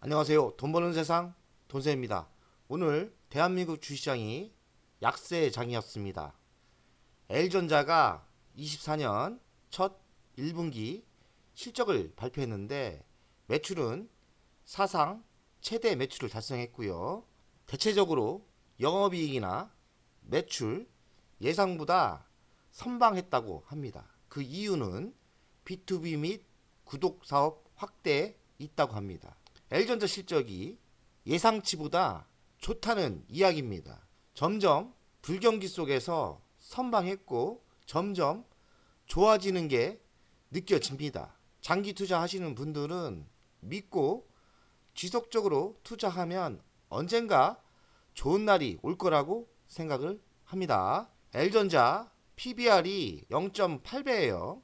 안녕하세요. 돈 버는 세상 돈세입니다. 오늘 대한민국 주시장이 약세 장이었습니다. L전자가 24년 첫 1분기 실적을 발표했는데 매출은 사상 최대 매출을 달성했고요. 대체적으로 영업이익이나 매출 예상보다 선방했다고 합니다. 그 이유는 B2B 및 구독 사업 확대에 있다고 합니다. L전자 실적이 예상치보다 좋다는 이야기입니다. 점점 불경기 속에서 선방했고 점점 좋아지는 게 느껴집니다. 장기 투자하시는 분들은 믿고 지속적으로 투자하면 언젠가 좋은 날이 올 거라고 생각을 합니다. L전자 PBR이 0.8배예요.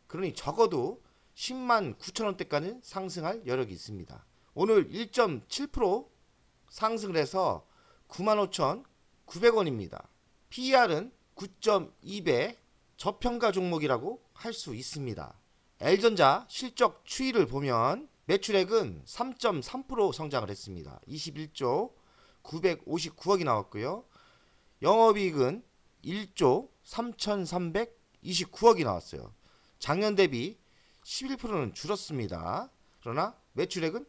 그러니 적어도 10만 9천원대까지 상승할 여력이 있습니다. 오늘 1.7% 상승을 해서 95,900원입니다. PER은 9.2배 저평가 종목이라고 할 수 있습니다. L전자 실적 추이를 보면 매출액은 3.3% 성장을 했습니다. 21조 959억이 나왔고요. 영업이익은 1조 3,329억이 나왔어요. 작년 대비 11%는 줄었습니다. 그러나 매출액은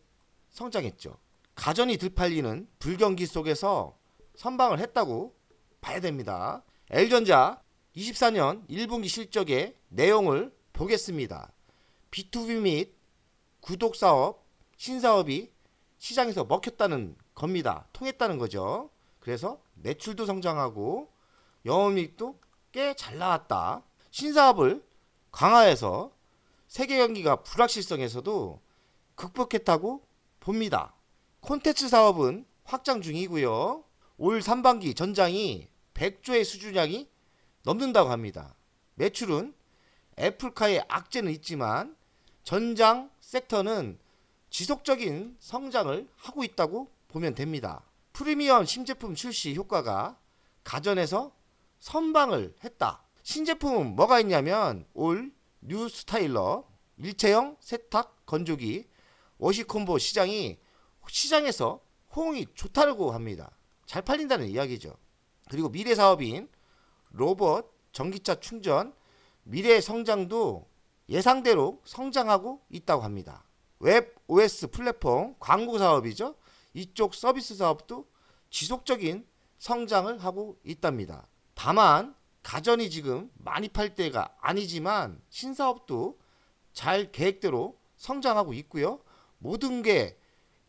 성장했죠. 가전이 들팔리는 불경기 속에서 선방을 했다고 봐야 됩니다. L전자 24년 1분기 실적의 내용을 보겠습니다. B2B 및 구독사업, 신사업이 시장에서 먹혔다는 겁니다. 통했다는 거죠. 그래서 매출도 성장하고 영업이익도 꽤 잘 나왔다. 신사업을 강화해서 세계 경기가 불확실성에서도 극복했다고 봅니다. 콘텐츠 사업은 확장 중이고요. 올 상반기 전장이 100조의 수주량이 넘는다고 합니다. 매출은 애플카의 악재는 있지만 전장 섹터는 지속적인 성장을 하고 있다고 보면 됩니다. 프리미엄 신제품 출시 효과가 가전에서 선방을 했다. 신제품은 뭐가 있냐면 올 뉴 스타일러, 일체형 세탁 건조기, 워시콤보 시장에서 호응이 좋다고 합니다. 잘 팔린다는 이야기죠. 그리고 미래 사업인 로봇, 전기차 충전, 미래 성장도 예상대로 성장하고 있다고 합니다. 웹 OS 플랫폼 광고 사업이죠. 이쪽 서비스 사업도 지속적인 성장을 하고 있답니다. 다만 가전이 지금 많이 팔 때가 아니지만 신사업도 잘 계획대로 성장하고 있고요. 모든 게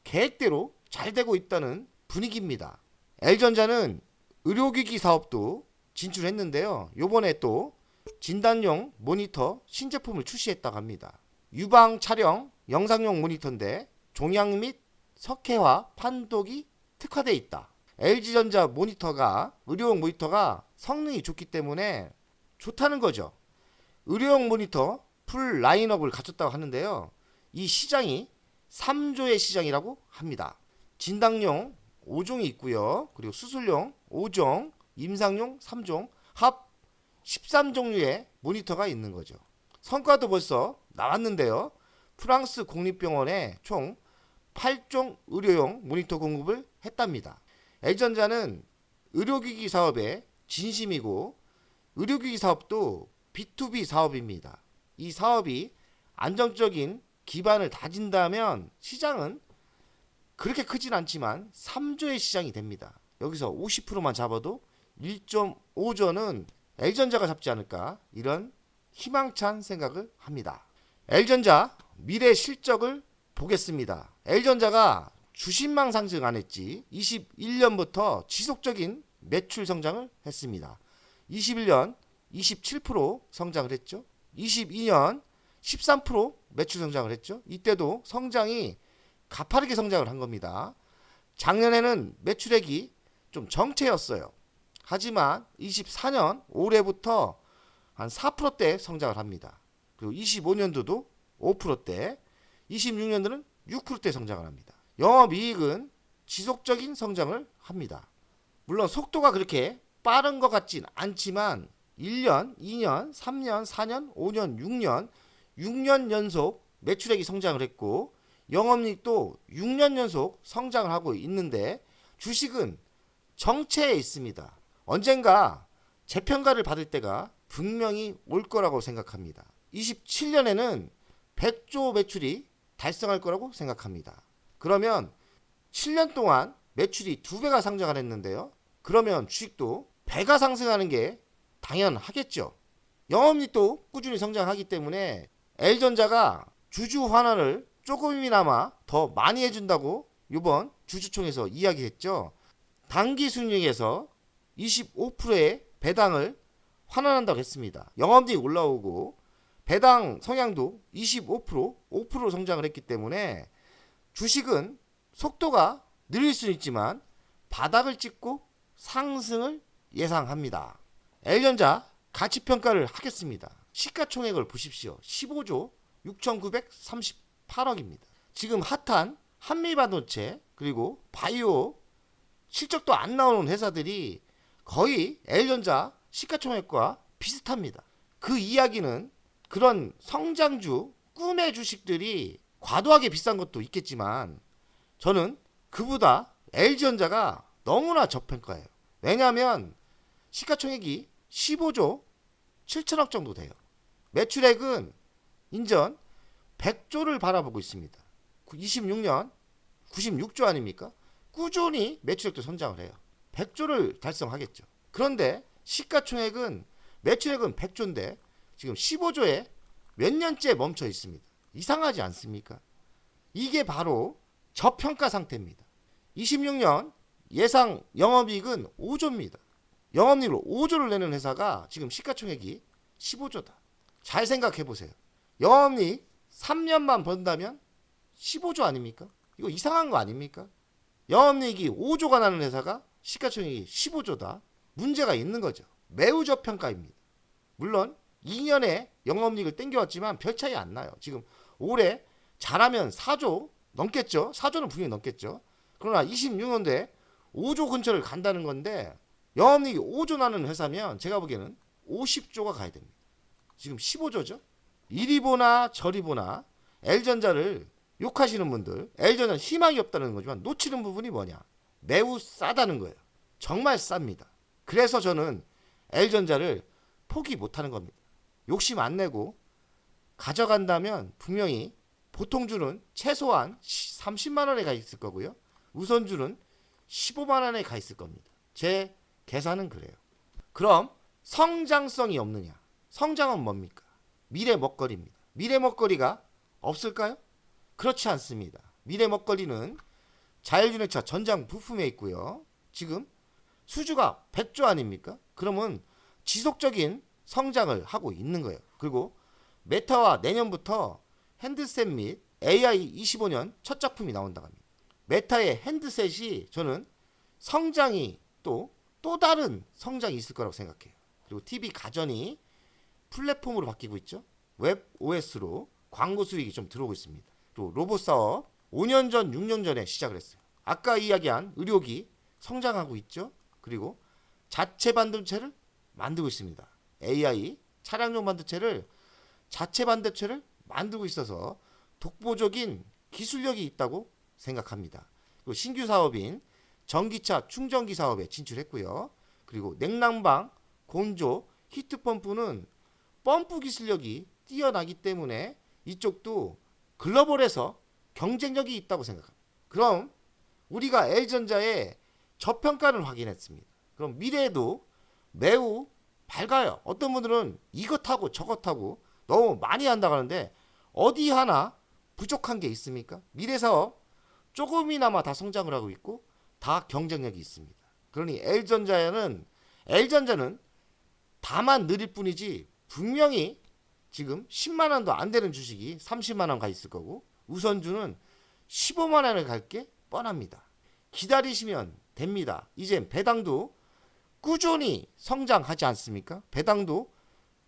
계획대로 잘 되고 있다는 분위기입니다. L전자는 의료기기 사업도 진출했는데요. 요번에 또 진단용 모니터 신제품을 출시했다고 합니다. 유방 촬영 영상용 모니터인데 종양 및 석회화 판독이 특화되어 있다. LG전자 모니터가 의료용 모니터가 성능이 좋기 때문에 좋다는 거죠. 의료용 모니터 풀 라인업을 갖췄다고 하는데요. 이 시장이 3조의 시장이라고 합니다. 진단용 5종이 있고요. 그리고 수술용 5종, 임상용 3종, 합 13종류의 모니터가 있는 거죠. 성과도 벌써 나왔는데요. 프랑스 공립병원에 총 8종 의료용 모니터 공급을 했답니다. L전자는 의료기기 사업에 진심이고 의료기기 사업도 B2B 사업입니다. 이 사업이 안정적인 기반을 다진다면 시장은 그렇게 크진 않지만 3조의 시장이 됩니다. 여기서 50%만 잡아도 1.5조는 L전자가 잡지 않을까 이런 희망찬 생각을 합니다. L전자 미래 실적을 보겠습니다. L전자가 주식망 상승 안 했지 21년부터 지속적인 매출 성장을 했습니다. 21년 27% 성장을 했죠. 22년 13% 매출 성장을 했죠. 이때도 성장이 가파르게 성장을 한 겁니다. 작년에는 매출액이 좀 정체였어요. 하지만 24년 올해부터 한 4%대 성장을 합니다. 그리고 25년도도 5%대, 26년도는 6%대 성장을 합니다. 영업이익은 지속적인 성장을 합니다. 물론 속도가 그렇게 빠른 것 같진 않지만 1년, 2년, 3년, 4년, 5년, 6년 연속 매출액이 성장을 했고 영업이익도 6년 연속 성장을 하고 있는데 주식은 정체에 있습니다. 언젠가 재평가를 받을 때가 분명히 올 거라고 생각합니다. 27년에는 100조 매출이 달성할 거라고 생각합니다. 그러면 7년 동안 매출이 2배가 상승을 했는데요. 그러면 주식도 배가 상승하는 게 당연하겠죠. 영업이익도 꾸준히 성장하기 때문에 L전자가 주주 환원을 조금이나마 더 많이 해준다고 이번 주주총회에서 이야기했죠. 당기 순이익에서 25%의 배당을 환원한다고 했습니다. 영업이익 올라오고 배당 성향도 25%, 5% 성장을 했기 때문에 주식은 속도가 느릴 수는 있지만 바닥을 찍고 상승을 예상합니다. L전자 가치평가를 하겠습니다. 시가총액을 보십시오. 15조 6,938억입니다. 지금 핫한 한미반도체 그리고 바이오 실적도 안 나오는 회사들이 거의 L전자 시가총액과 비슷합니다. 그 이야기는 그런 성장주 꿈의 주식들이 과도하게 비싼 것도 있겠지만 저는 그보다 LG전자가 너무나 저평가예요. 왜냐하면 시가총액이 15조 7천억 정도 돼요. 매출액은 인전 100조를 바라보고 있습니다. 26년 96조 아닙니까? 꾸준히 매출액도 성장을 해요. 100조를 달성하겠죠. 그런데 시가총액은 매출액은 100조인데 지금 15조에 몇 년째 멈춰 있습니다. 이상하지 않습니까? 이게 바로 저평가 상태입니다. 26년 예상 영업이익은 5조입니다. 영업이익을 5조를 내는 회사가 지금 시가총액이 15조다. 잘 생각해 보세요. 영업이익 3년만 번다면 15조 아닙니까? 이거 이상한 거 아닙니까? 영업이익이 5조가 나는 회사가 시가총액이 15조다. 문제가 있는 거죠. 매우 저평가입니다. 물론 2년에 영업이익을 땡겨왔지만 별 차이 안 나요. 지금 올해 잘하면 4조 넘겠죠. 4조는 분명히 넘겠죠. 그러나 26년도에 5조 근처를 간다는 건데 영업이익이 5조 나는 회사면 제가 보기에는 50조가 가야 됩니다. 지금 15조죠. 이리 보나 저리 보나 L전자를 욕하시는 분들, L전자는 희망이 없다는 거지만 놓치는 부분이 뭐냐? 매우 싸다는 거예요. 정말 쌉니다. 그래서 저는 L전자를 포기 못하는 겁니다. 욕심 안 내고 가져간다면 분명히 보통주는 최소한 30만 원에 가 있을 거고요. 우선주는 15만 원에 가 있을 겁니다. 제 계산은 그래요. 그럼 성장성이 없느냐? 성장은 뭡니까? 미래 먹거리입니다. 미래 먹거리가 없을까요? 그렇지 않습니다. 미래 먹거리는 자율주행차 전장 부품에 있고요. 지금 수주가 100조 아닙니까? 그러면 지속적인 성장을 하고 있는 거예요. 그리고 메타와 내년부터 핸드셋 및 AI 25년 첫 작품이 나온다고 합니다. 메타의 핸드셋이 저는 성장이 또 다른 성장이 있을 거라고 생각해요. 그리고 TV 가전이 플랫폼으로 바뀌고 있죠. 웹 OS로 광고 수익이 좀 들어오고 있습니다. 그리고 로봇 사업 5년 전, 6년 전에 시작을 했어요. 아까 이야기한 의료기 성장하고 있죠. 그리고 자체 반도체를 만들고 있습니다. AI 차량용 반도체를 자체 반도체를 만들고 있어서 독보적인 기술력이 있다고 생각합니다. 그리고 신규 사업인 전기차 충전기 사업에 진출했고요. 그리고 냉난방, 건조, 히트펌프는 펌프 기술력이 뛰어나기 때문에 이쪽도 글로벌에서 경쟁력이 있다고 생각합니다. 그럼 우리가 L전자의 저평가를 확인했습니다. 그럼 미래에도 매우 밝아요. 어떤 분들은 이것하고 저것하고 너무 많이 한다고 하는데 어디 하나 부족한 게 있습니까? 미래사업 조금이나마 다 성장을 하고 있고 다 경쟁력이 있습니다. 그러니 L전자는 다만 느릴 뿐이지 분명히 지금 10만 원도 안 되는 주식이 30만 원 가 있을 거고 우선주는 15만 원을 갈 게 뻔합니다. 기다리시면 됩니다. 이젠 배당도 꾸준히 성장하지 않습니까? 배당도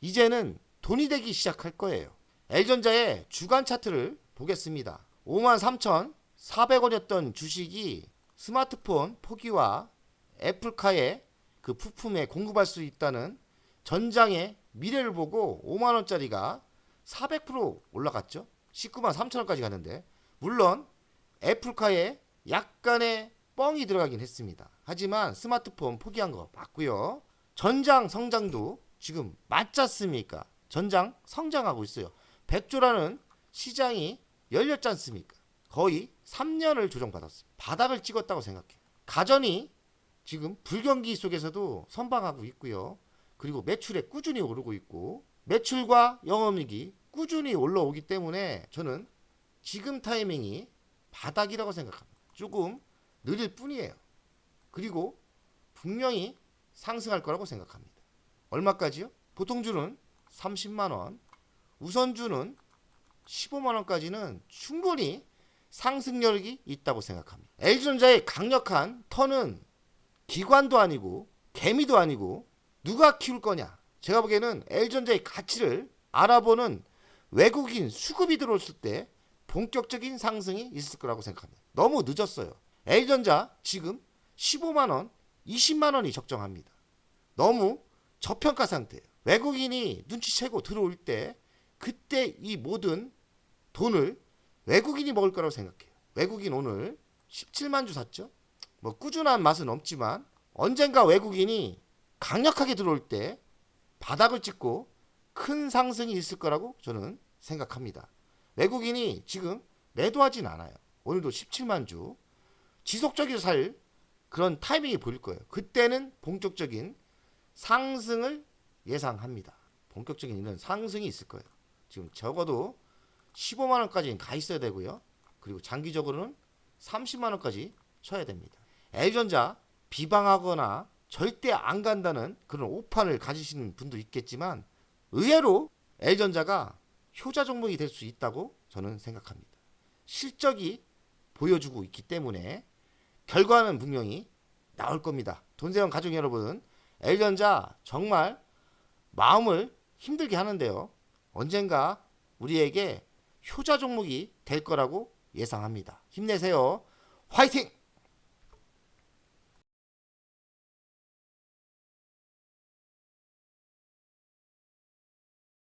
이제는 돈이 되기 시작할 거예요. L전자의 주간 차트를 보겠습니다. 53,400원이었던 주식이 스마트폰 포기와 애플카의 그 부품에 공급할 수 있다는 전장의 미래를 보고 5만원짜리가 400% 올라갔죠. 19만 3천원까지 갔는데 물론 애플카에 약간의 뻥이 들어가긴 했습니다. 하지만 스마트폰 포기한 거 맞고요. 전장 성장도 지금 맞지 않습니까? 전장 성장하고 있어요. 100조라는 시장이 열렸지 않습니까? 거의 3년을 조정받았어요. 바닥을 찍었다고 생각해요. 가전이 지금 불경기 속에서도 선방하고 있고요. 그리고 매출에 꾸준히 오르고 있고 매출과 영업이익이 꾸준히 올라오기 때문에 저는 지금 타이밍이 바닥이라고 생각합니다. 조금 느릴 뿐이에요. 그리고 분명히 상승할 거라고 생각합니다. 얼마까지요? 보통주는 30만원, 우선주는 15만원까지는 충분히 상승력이 있다고 생각합니다. LG전자의 강력한 턴은 기관도 아니고 개미도 아니고 누가 키울 거냐? 제가 보기에는 LG전자의 가치를 알아보는 외국인 수급이 들어왔을 때 본격적인 상승이 있을 거라고 생각합니다. 너무 늦었어요. LG전자 지금 15만원, 20만원이 적정합니다. 너무 저평가 상태예요. 외국인이 눈치채고 들어올 때 그때 이 모든 돈을 외국인이 먹을 거라고 생각해요. 외국인 오늘 17만 주 샀죠. 뭐 꾸준한 맛은 없지만 언젠가 외국인이 강력하게 들어올 때 바닥을 찍고 큰 상승이 있을 거라고 저는 생각합니다. 외국인이 지금 매도하진 않아요. 오늘도 17만 주 지속적으로 살 그런 타이밍이 보일 거예요. 그때는 본격적인 상승을 예상합니다. 본격적인 이런 상승이 있을 거예요. 지금 적어도 15만원까지는 가 있어야 되고요. 그리고 장기적으로는 30만원까지 쳐야 됩니다. LG전자 비방하거나 절대 안 간다는 그런 오판을 가지시는 분도 있겠지만 의외로 LG전자가 효자 종목이 될 수 있다고 저는 생각합니다. 실적이 보여주고 있기 때문에 결과는 분명히 나올 겁니다. 돈세원 가족 여러분, LG전자 정말 마음을 힘들게 하는데요. 언젠가 우리에게 효자 종목이 될 거라고 예상합니다. 힘내세요. 화이팅!